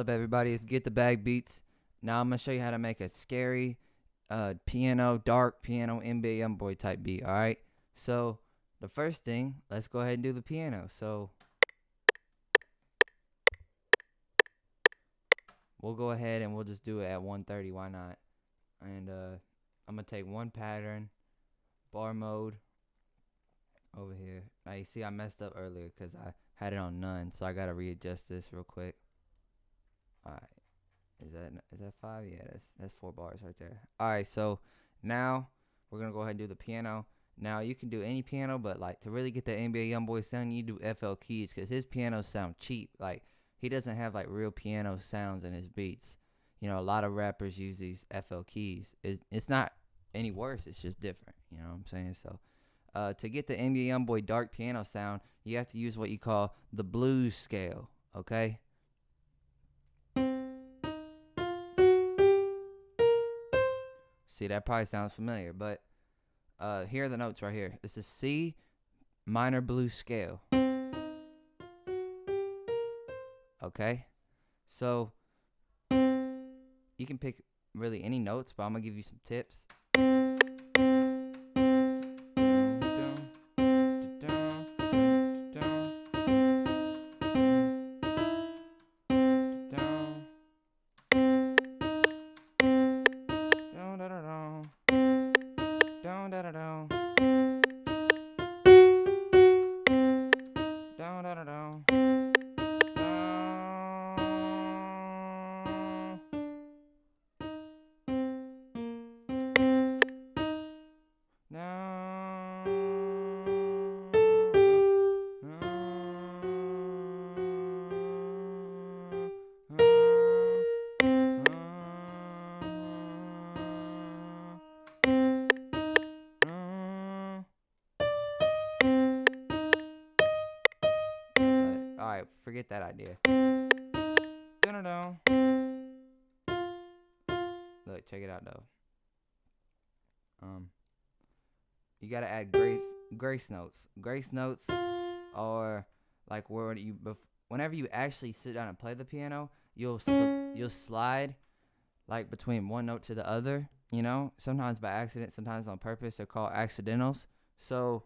up, everybody? It's Get the Bag Beats. Now I'm gonna show you how to make a scary piano, dark piano NBA Youngboy type beat. All right. So the first thing, let's go ahead and do the piano. So we'll go ahead and we'll just do it at 130. Why not? And I'm gonna take one pattern, bar mode over here. Now you see I messed up earlier because I had it on none, so I gotta readjust this real quick. All right. Is that 5? Yeah, that's 4 bars right there. All right, so now we're gonna go ahead and do the piano. Now you can do any piano, but like to really get the NBA Youngboy sound, you do FL keys because his pianos sound cheap. Like he doesn't have like real piano sounds in his beats. You know, a lot of rappers use these FL keys. It's not any worse. It's just different. You know what I'm saying? So to get the NBA Youngboy dark piano sound, you have to use what you call the blues scale. Okay. See, that probably sounds familiar, but here are the notes right here. This is C minor blues scale. Okay? So, you can pick really any notes, but I'm going to give you some tips. Alright, forget that idea. Look, check it out though. You gotta add grace notes. Grace notes are like whenever you actually sit down and play the piano, you'll slide like between one note to the other. You know, sometimes by accident, sometimes on purpose. They're called accidentals. So,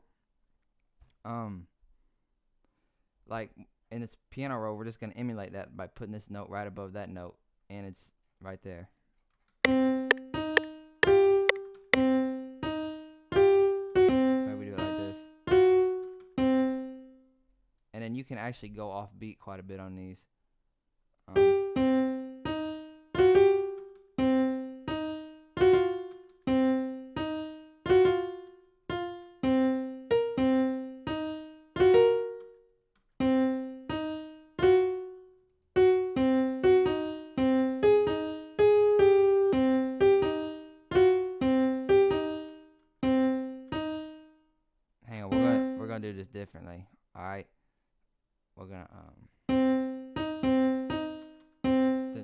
like in this piano roll, we're just gonna emulate that by putting this note right above that note, and it's right there. Maybe we do it like this, and then you can actually go off beat quite a bit on these. Hang on, we're gonna do this differently. All right, we're gonna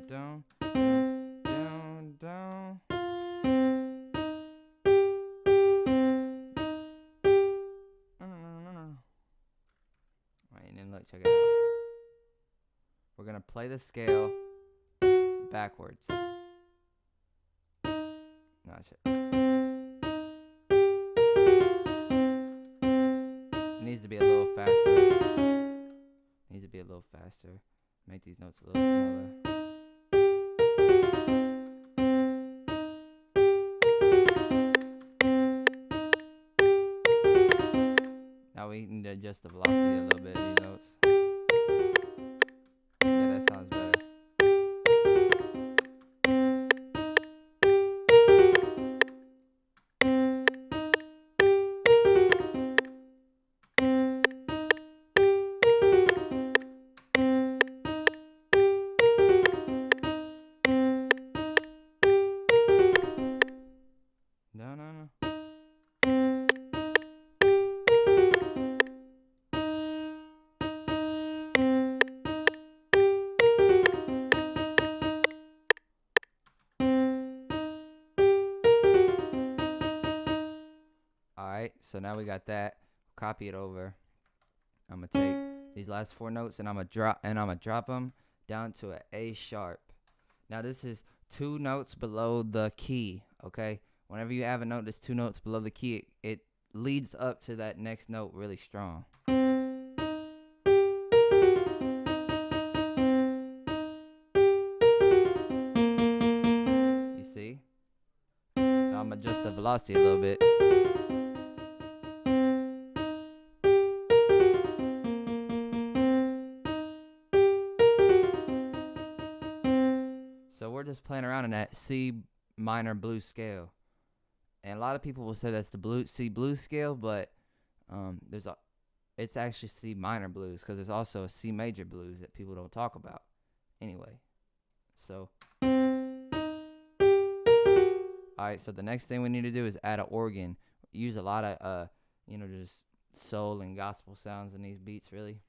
down. Right, and then look, check it out. We're gonna play the scale backwards. Not it. Needs to be a little faster. Make these notes a little smaller. Now we need to adjust the velocity a little bit of these notes. Yeah, that sounds better. No. Alright, so now we got that. Copy it over. I'm gonna take these last 4 notes and I'm gonna drop them down to an A sharp. Now this is 2 notes below the key, okay? Whenever you have a note that's 2 notes below the key, it leads up to that next note really strong. You see? Now I'm adjust the velocity a little bit. So we're just playing around in that C minor blues scale. And a lot of people will say that's the C blues scale, but it's actually C minor blues, because there's also a C major blues that people don't talk about. Anyway, so alright, so the next thing we need to do is add an organ. Use a lot of just soul and gospel sounds in these beats, really.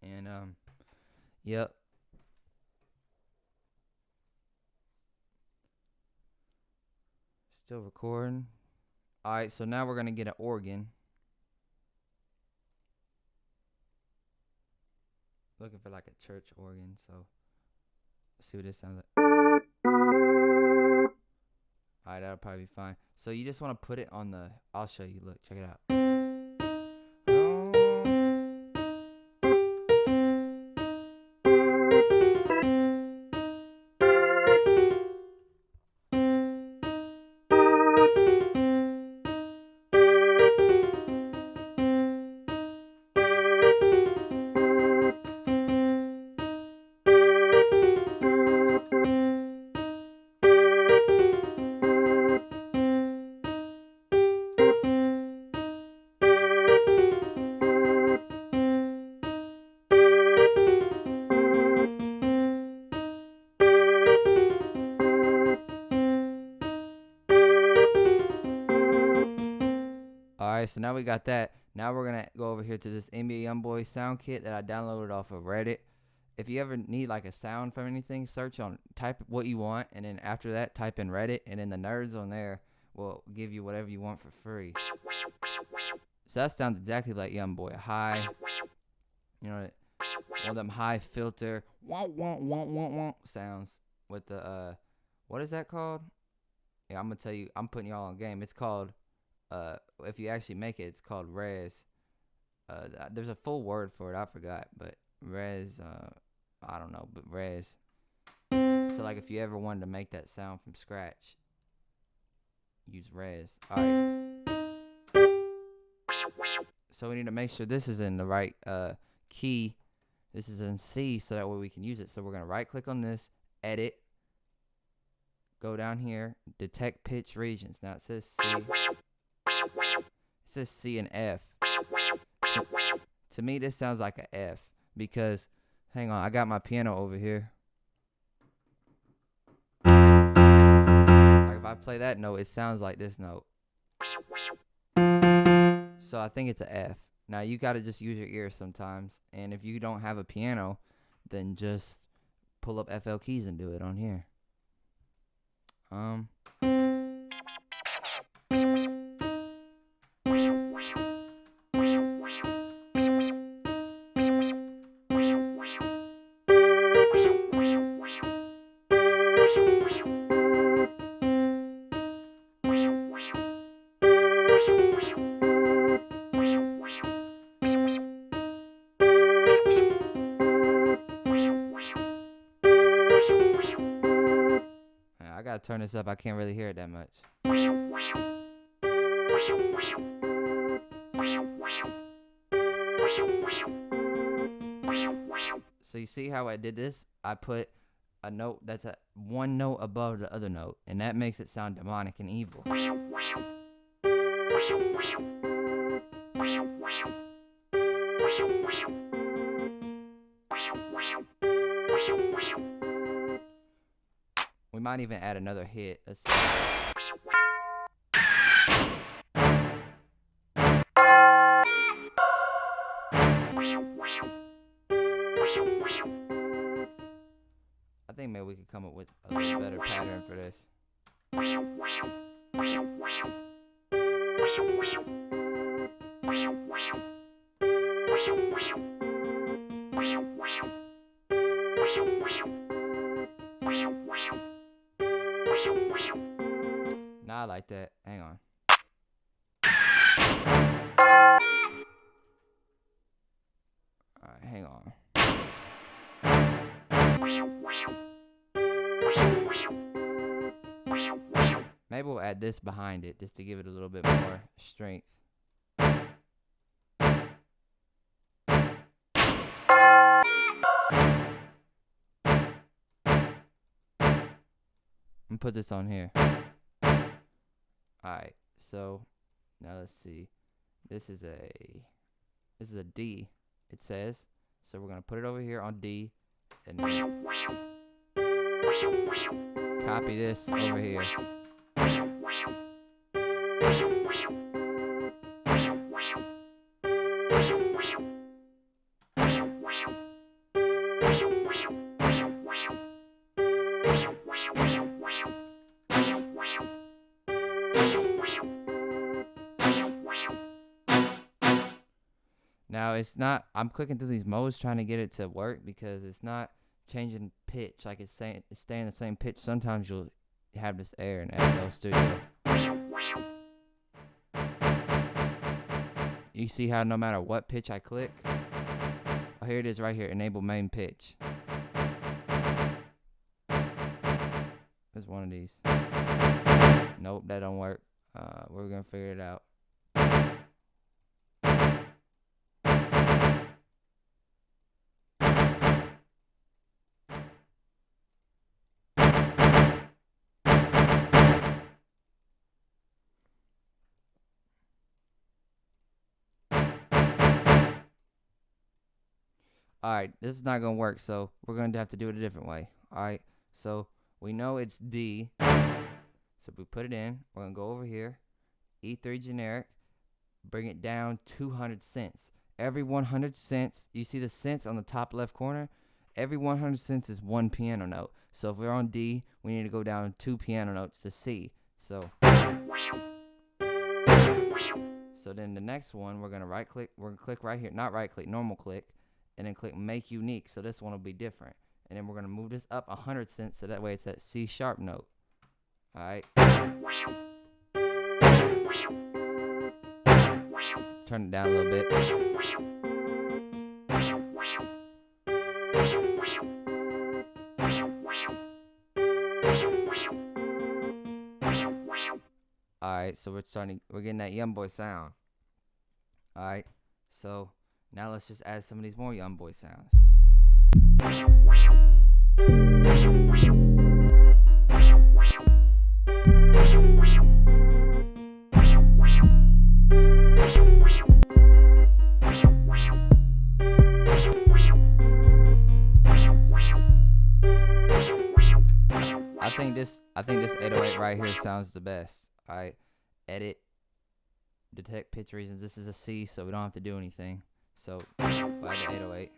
And yep. Still recording. Alright, so now we're gonna get an organ. Looking for like a church organ, so let's see what this sounds like. Alright, that'll probably be fine. So you just want to put it on the, I'll show you, look, check it out. Alright, so now we got that. Now we're going to go over here to this NBA Youngboy sound kit that I downloaded off of Reddit. If you ever need like a sound from anything, type what you want, and then after that, type in Reddit, and then the nerds on there will give you whatever you want for free. So that sounds exactly like Youngboy. A high, one of them high filter sounds with the, what is that called? Yeah, I'm going to tell you, I'm putting y'all on game. It's called, if you actually make it, it's called res. There's a full word for it, I forgot, but res, I don't know, but res. So like if you ever wanted to make that sound from scratch, use res. Alright. So we need to make sure this is in the right key. This is in C, so that way we can use it. So we're gonna right click on this, edit, go down here, detect pitch regions. Now it says C. It says C and F. To me, this sounds like an F, because, hang on, I got my piano over here. Like if I play that note, it sounds like this note. So I think it's an F. Now you gotta just use your ears sometimes, and if you don't have a piano, then just pull up FL keys and do it on here. I gotta turn this up. I can't really hear it that much. So you see how I did this? I put a note that's one note above the other note, and that makes it sound demonic and evil. We might even add another hit. Let's see. I think maybe we could come up with a little better pattern for this. Maybe we'll add this behind it just to give it a little bit more strength. I'm put this on here. Alright, so now let's see. This is a D, it says. So we're gonna put it over here on D and copy this over here. Now it's not, I'm clicking through these modes trying to get it to work because it's not changing pitch, like it's staying the same pitch. Sometimes you'll have this error in FL Studio. You see how no matter what pitch I click, oh, here it is right here, enable main pitch. There's one of these. Nope, that don't work. We're gonna figure it out. Alright, this is not going to work, so we're going to have to do it a different way. Alright, so we know it's D. So if we put it in, we're going to go over here, E3 generic, bring it down 200 cents. Every 100 cents, you see the cents on the top left corner? Every 100 cents is one piano note. So if we're on D, we need to go down 2 piano notes to C. So then the next one, we're going to right click, we're going to click right here, not right click, normal click. And then click make unique, so this one will be different. And then we're gonna move this up 100 cents, so that way it's that C sharp note. Alright. Turn it down a little bit. Alright, so we're getting that Youngboy sound. Alright, so now let's just add some of these more Youngboy sounds. I think this 808 right here sounds the best. Alright, edit, detect pitch reasons. This is a C, so we don't have to do anything. So, we'll add the 808.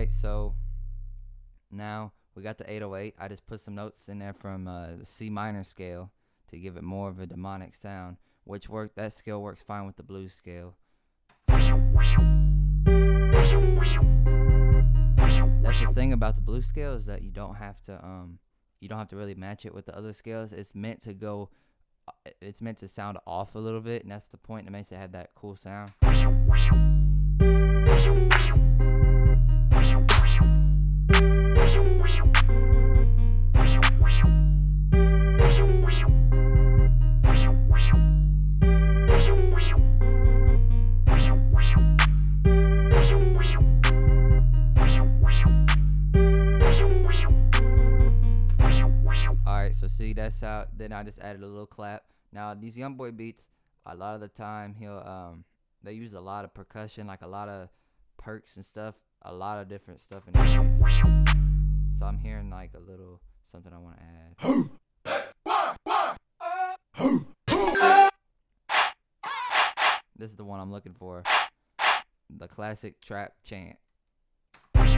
So now we got the 808. I just put some notes in there from the C minor scale to give it more of a demonic sound, which that scale works fine with the blues scale. That's the thing about the blues scale, is that you don't have to really match it with the other scales. It's meant to sound off a little bit, and that's the point that makes it have that cool sound. So see, that's how. Then I just added a little clap. Now these Youngboy beats, a lot of the time they use a lot of percussion, like a lot of perks and stuff, a lot of different stuff in these beats. So I'm hearing like a little something I want to add. This is the one I'm looking for. The classic trap chant. This is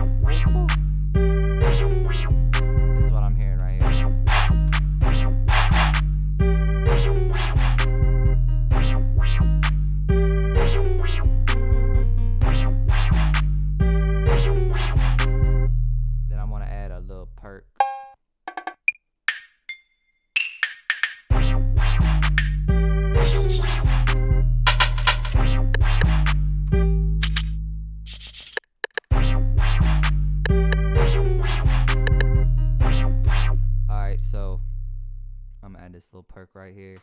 what I'm hearing right here. Then I'm gonna add a little perk. Alright, so I'm gonna add this little perk right here.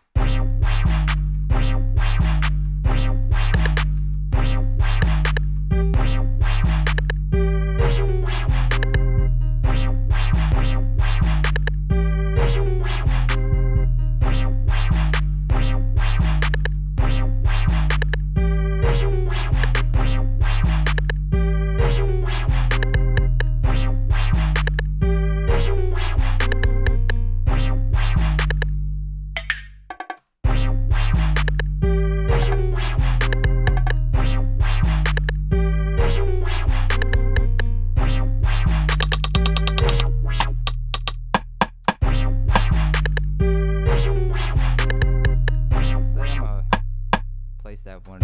That one.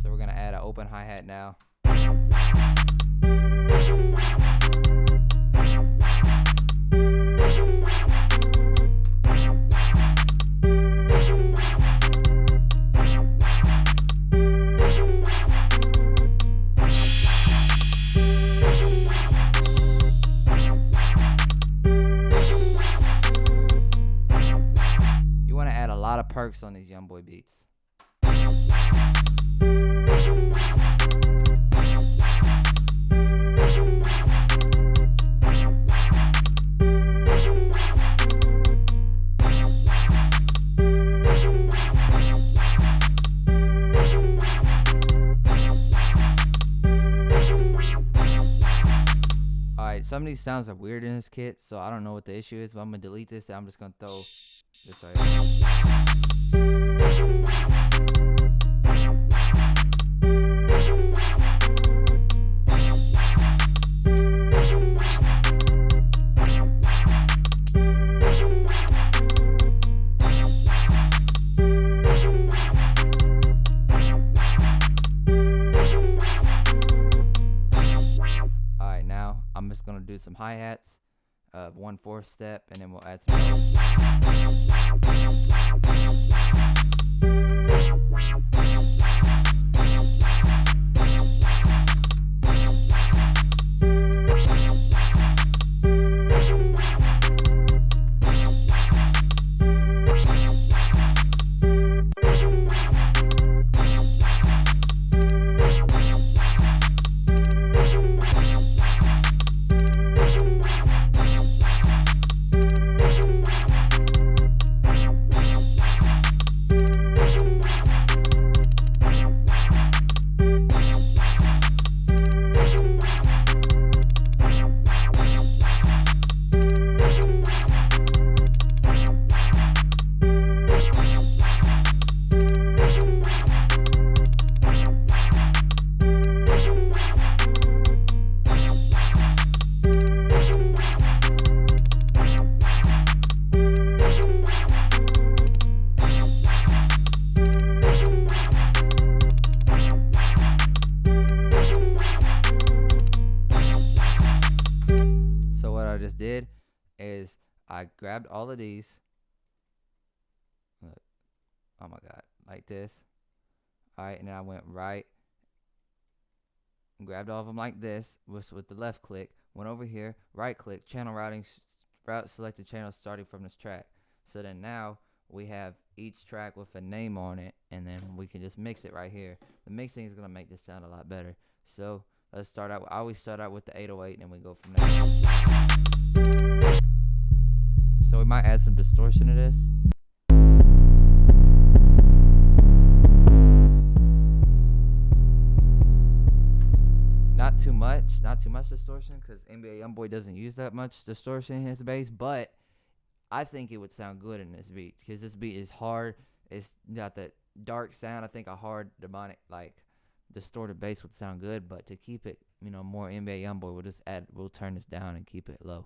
So we're gonna add an open hi-hat now. A lot of perks on these Youngboy beats. Alright, some of these sounds are weird in this kit, so I don't know what the issue is, but I'm gonna delete this and I'm just gonna throw this right here. Alright, now I'm just gonna do some hi-hats. 1/4 step, and then we'll add some. Just did is I grabbed all of these. Look. Oh my god, like this. Alright, and then I went right, grabbed all of them like this with the left click, went over here, right click, channel routing, route selected channel starting from this track. So then now we have each track with a name on it, and then we can just mix it right here. The mixing is going to make this sound a lot better. So let's start out. I always start out with the 808, and then we go from there. So we might add some distortion to this. Not too much distortion, because NBA Youngboy doesn't use that much distortion in his bass, but I think it would sound good in this beat, because this beat is hard. It's got that dark sound. I think a hard, demonic, like distorted bass would sound good, but to keep it, more NBA Youngboy, we'll turn this down and keep it low.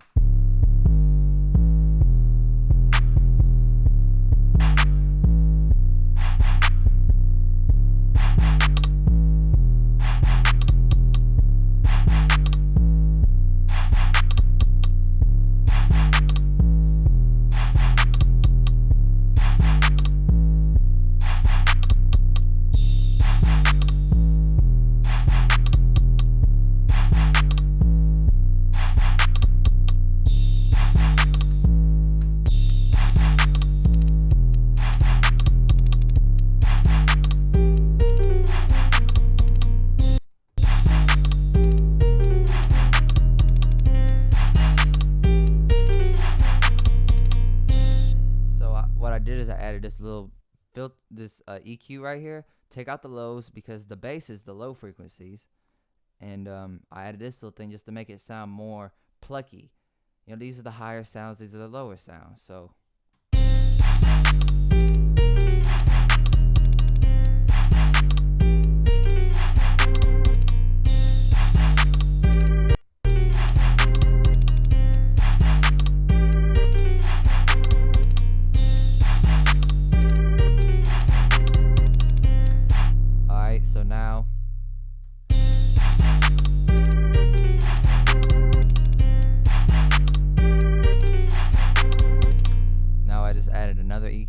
This little EQ right here. Take out the lows, because the bass is the low frequencies, and I added this little thing just to make it sound more plucky. These are the higher sounds, these are the lower sounds. So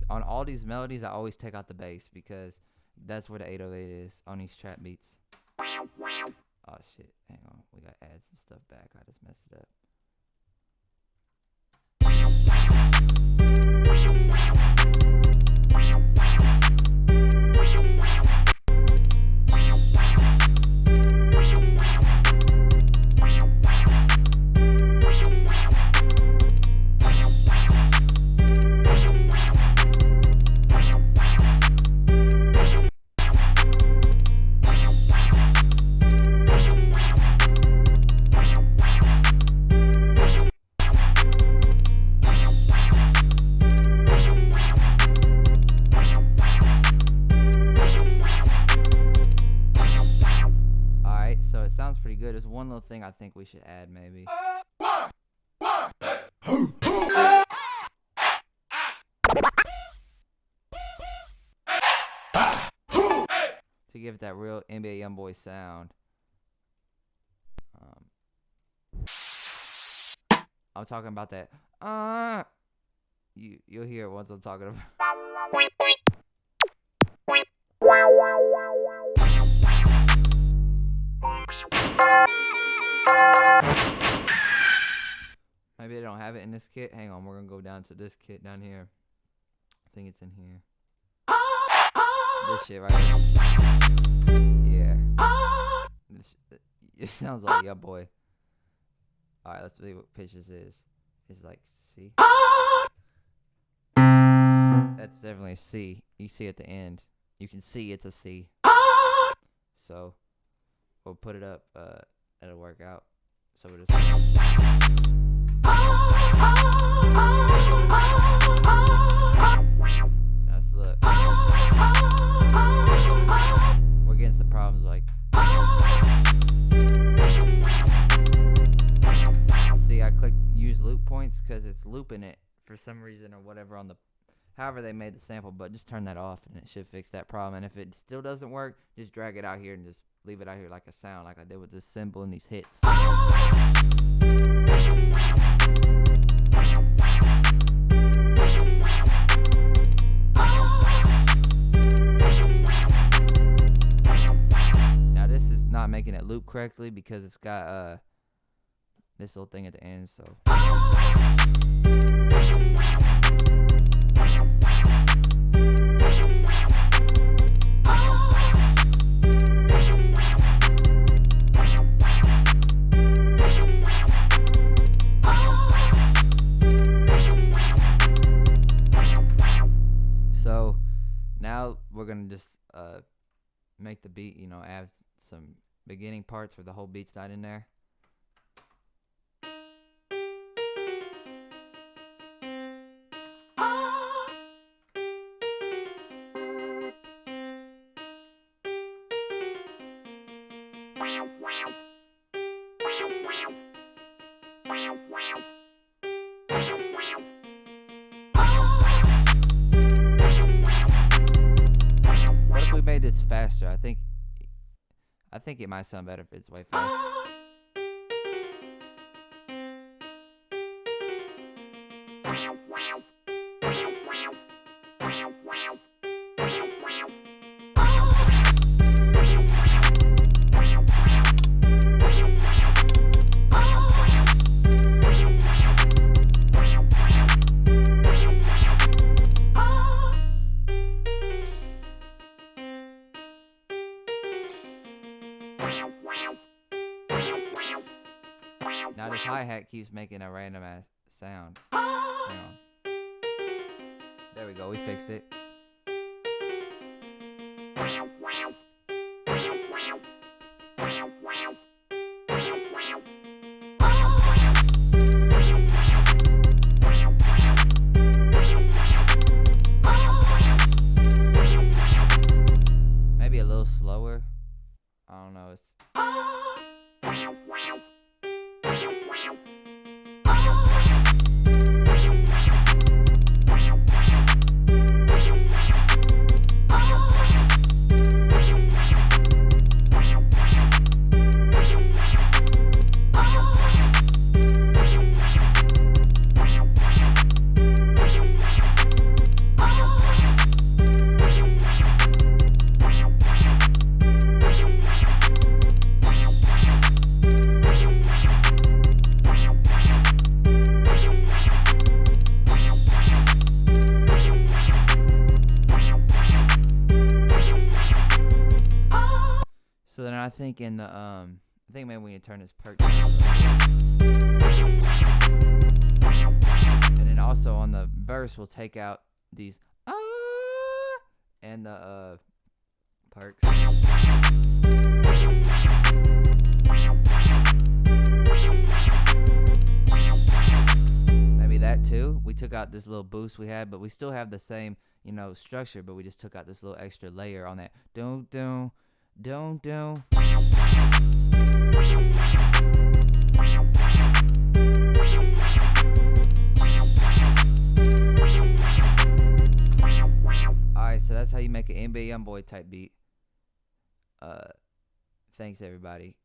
on all these melodies, I always take out the bass, because that's where the 808 is on these trap beats. Oh shit, hang on, we gotta add some stuff back. I just messed it up. Sounds pretty good. There's one little thing I think we should add, maybe. To give it that real NBA Youngboy sound. I'm talking about that. You'll hear it once I'm talking about. Maybe they don't have it in this kit. Hang on, we're gonna go down to this kit down here. I think it's in here. This shit right here. Yeah. It sounds like Youngboy. Alright, let's see what pitch this is. It's like C. That's definitely a C. You see at the end. You can see it's a C. So we'll put it up. It'll work out. So we'll just. Now let's look. We're getting some problems like. See, I clicked use loop points because it's looping it for some reason or whatever on the. However they made the sample, but just turn that off and it should fix that problem. And if it still doesn't work, just drag it out here and just leave it out here like a sound, like I did with this cymbal and these hits. Now this is not making it loop loop correctly because it's got this little thing at the end. So now we're gonna just make the beat, you know, add some beginning parts where the whole beat's not in there. What if we made this faster? I think it might sound better if it's way faster. Now this hi-hat keeps making a random ass sound. Hang on. There we go, we fixed it. Maybe a little slower. I don't know, it's So then I think in the I think maybe we need to turn this perk down. And then also on the verse we'll take out these and the perks. Maybe that too. We took out this little boost we had, but we still have the same, you know, structure, but we just took out this little extra layer on that. Don't. Alright, so that's how you make an NBA Youngboy type beat. Thanks everybody.